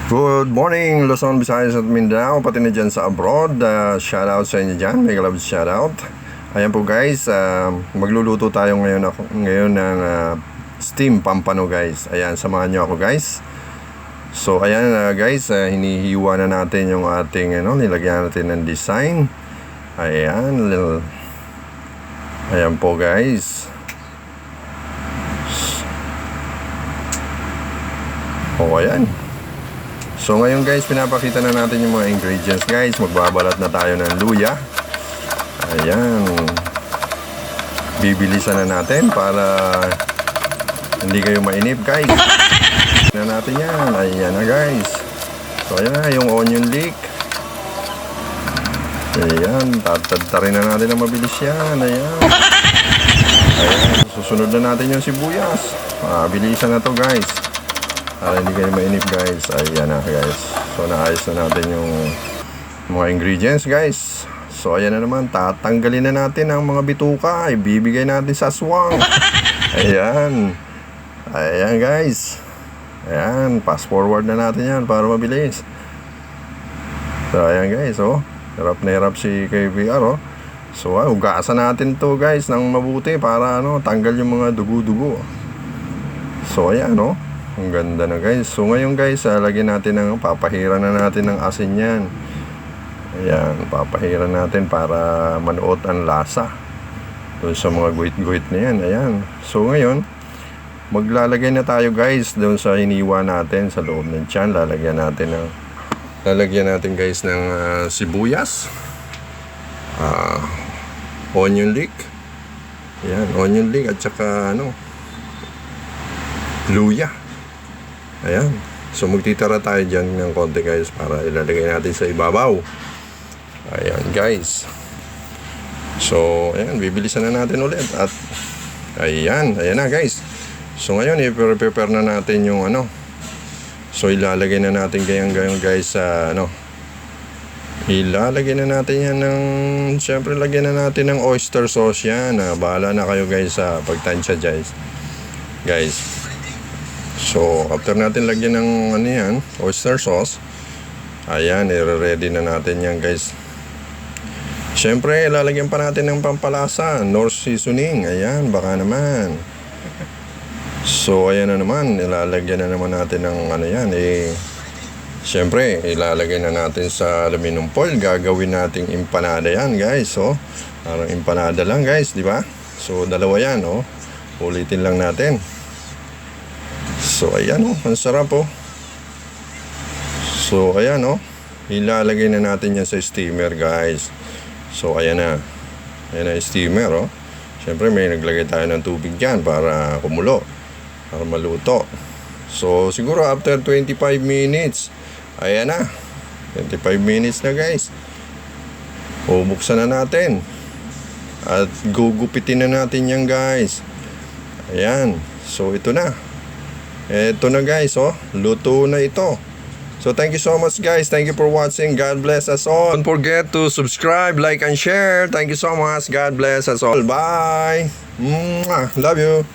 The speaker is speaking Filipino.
Good morning, Luzon, Visayas at Mindanao, pati na dyan sa abroad. Shoutout sa inyo dyan, mega love shoutout. Ayan po guys, magluluto tayo ngayon ng steam pampano guys. Ayan, samahan nyo ako guys. So ayan guys, hinihiwa na natin yung ating nilagyan natin ng design. Ayan, ayan po guys. O ayan. So ngayon guys, pinapakita na natin yung mga ingredients guys. Magbabalat na tayo ng luya. Ayan. Bibilisan na natin para hindi kayo mainip guys. Na natin yan. Ayan na guys. So ayan na yung onion leek. Ayan. Tatadtarin na natin na mabilis yan. Ayan. Ayan. Susunod na natin yung sibuyas. Bilisan na to guys. Para hindi kayo mainip guys. Ayan na guys. So naayos na natin yung mga ingredients guys. So ayan na naman. Tatanggalin na natin ang mga bituka. Ibibigay natin sa aswang. Ayan. Ayan guys. Ayan. Fast forward na natin yan para mabilis. So ayan guys. Oh. Hirap na hirap si KVR. Oh. So hugasan natin to guys ng mabuti para tanggal yung mga dugo-dugo. So ayan oh. Ang ganda na guys. So ngayon guys, lagyan natin papahiran na natin ng asin yan. Ayan, papahiran natin para manuot ang lasa doon sa mga guhit-guhit na yan. Ayan. So ngayon, maglalagay na tayo guys doon sa hiniwa natin sa loob ng tiyan. Lalagyan natin guys ng sibuyas, onion leek. Ayan, onion leek at saka luya. Ayan. So magtitira tayo dyan ng konti guys para ilalagay natin sa ibabaw. Ayan guys. So ayan, bibilisan na natin ulit. At ayan na guys. So ngayon i-prepare na natin yung So ilalagay na natin gayon guys sa ilalagay na natin yan ng, syempre lagyan na natin ng oyster sauce yan. Bahala na kayo guys sa pagtansya guys. So, after natin lagyan ng oyster sauce, ayan, i-ready na natin yan guys. Syempre, ilalagyan pa natin ng pampalasa, North seasoning. Ayan, baka naman. So, ayan na naman, ilalagyan na naman natin ng syempre, ilalagay na natin sa aluminum foil. Gagawin nating empanada yan guys. So, parang empanada lang guys, di ba? So, dalawa yan, ulitin lang natin. So ayan ang sarap So ayan ilalagay na natin yan sa steamer guys. So ayan na steamer Siyempre may naglagay tayo ng tubig dyan para kumulo, para maluto. So siguro after 25 minutes, ayan na 25 minutes na guys. Buksan na natin at gugupitin na natin yan guys. Ayan. So ito na guys, luto na ito. So thank you so much guys. Thank you for watching. God bless us all. Don't forget to subscribe, like and share. Thank you so much. God bless us all. Bye. Love you.